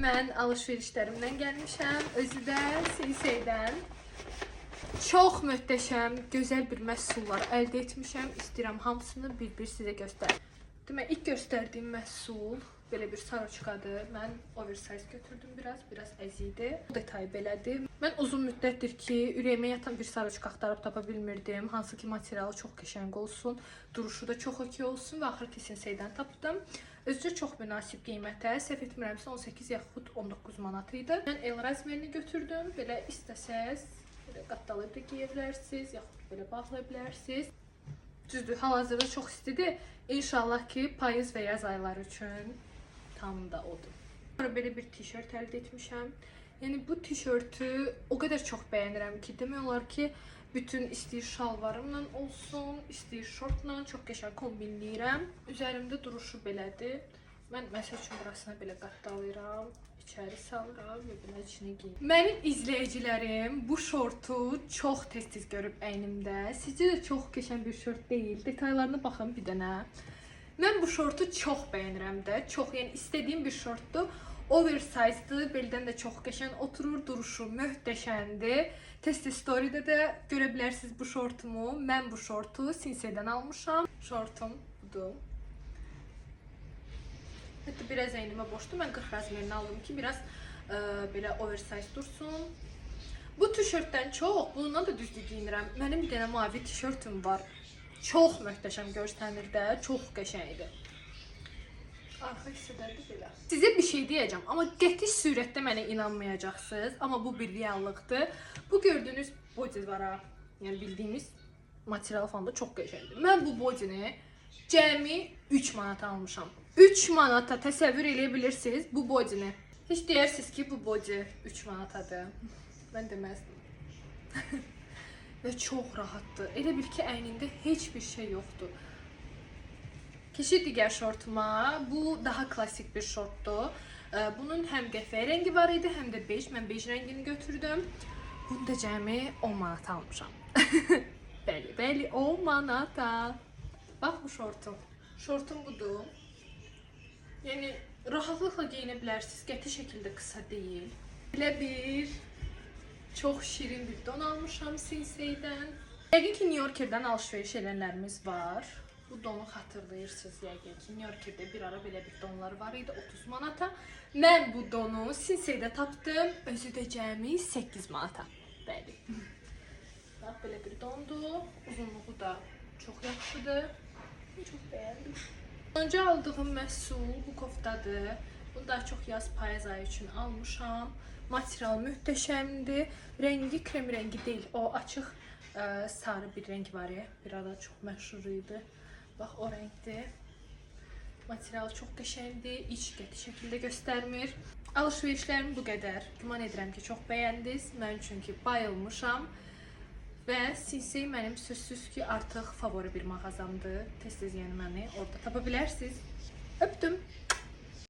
mən alışverişlərimdən gəlmişəm. Özü də Sinseydən. Çox möhtəşəm, gözəl bir məhsullar əldə etmişəm. İstəyirəm hamısını bir-bir sizə göstərim. Demək, ilk göstərdiyim məhsul belə bir saroçkadır. Mən oversize götürdüm biraz əziydi. Bu detay belədir. Mən uzun müddətdir ki, ürəyimə yatan bir saroçka axtarıb tapa bilmirdim. Hansı ki, materialı çox qəşəng olsun, duruşu da çox okey olsun və axır ki, Sinseydən tapdım. Özcə çox münasib qiymətə, səhv etmirəmsə 18 yaxud 19 manat idi. Mən El razmerini götürdüm. Belə istəsəz belə qatdalayıb da giyə bilərsiniz, yaxud belə bağlaya bilərsiniz. Düzdür, hal-hazırda çox istidir. İnşallah ki, payız və yaz ayları üçün tam da odur. Sonra belə bir tişört əldə etmişəm. Yəni bu tişörtü o qədər çox bəyənirəm ki, demək olar ki, bütün istəyir şalvarımla olsun, istəyir şortla çox qəşəng kombinləyirəm. Üzərimdə duruşu belədir. Mən məsəl üçün burasına belə qatdalayıram, içəri salıram və belə içini giyim. Mənim izləyicilərim bu şortu çox tez-tez görüb əynimdə. Sizcə də çox qəşəng bir şort deyil. Detaylarına baxın bir dənə. Mən bu şortu çox bəyənirəm də. Çox, yəni istədiyim bir şortdur. Oversize'dır, beldən də çox qəşəng oturur, duruşu möhtəşəmdir. Tez-tez story'də də görə bilərsiniz bu şortumu. Mən bu şortu Sinseydən almışam. Şortum budur. Hətta biraz əynimə boşdur. Mən 40 razmerini aldım ki, biraz belə oversize dursun. Bu tişörtdən çox, bununla da düzdür giyinirəm. Mənim bir dənə mavi tişörtüm var. Çox möhtəşəm görsənir də, çox qəşəngdir. Arxa hissədədir belə. Sizə bir şey deyəcəm, amma qəti surətdə mənə inanmayacaqsınız. Amma bu bir reallıqdır. Bu gördüyünüz body var ha. Yəni bildiyimiz material falan da çox qəşəngdir. Mən bu bodyni cəmi 3 manata almışam. 3 manata təsəvvür eləyə bilirsiniz bu bodyni. Heç deyirsiniz ki, bu body 3 manatadır. Mən deməzdim. Və çox rahatdır. Elə bil ki, əynində heç bir şey yoxdur. Keçid digər şortuma. Bu daha klasik bir şortdur. Bunun həm qəhvəyi rəngi var idi, həm də bej. Mən bej rəngini götürdüm. Bunu da cəmi 10 manata almışam. Bəli, 10 manata. Bax bu şortum. Şortum budur. Yəni, rahatlıqla geyinə bilərsiniz. Qəti şəkildə qısa deyil. Belə bir çox şirin bir don almışam Sinseydən. Yəqin ki, New Yorker'dan alışveriş edənlərimiz var. Bu donu xatırlayırsınız yəqin ki, New Yorker'də bir ara belə bir donlar var idi 30 manata. Mən bu donu Sinseydə tapdım. Özü də cəmi 8 manata. Bəli. Bax, belə bir dondur. Uzunluğu da çox yaxşıdır. Çox bəyəndim. Önce aldığım məhsul bu koftadır. Bunu daha çox yaz payız ayı üçün almışam. Material möhtəşəmdir. Rəngi krem rəngi deyil. O açıq sarı bir rəng var ya. Bir ara çox məşhur idi. Bax o rəngdir. Material çox qəşəngdir. İç qəti şəkildə göstərmir. Alışverişlərim bu qədər. Güman edirəm ki, çox bəyəndiniz. Mən çünki bayılmışam. Və Sinsey mənim sözsüz ki, artıq favori bir mağazamdır. Tez-tez yəni məni orada tapa bilərsiniz. Öpdüm.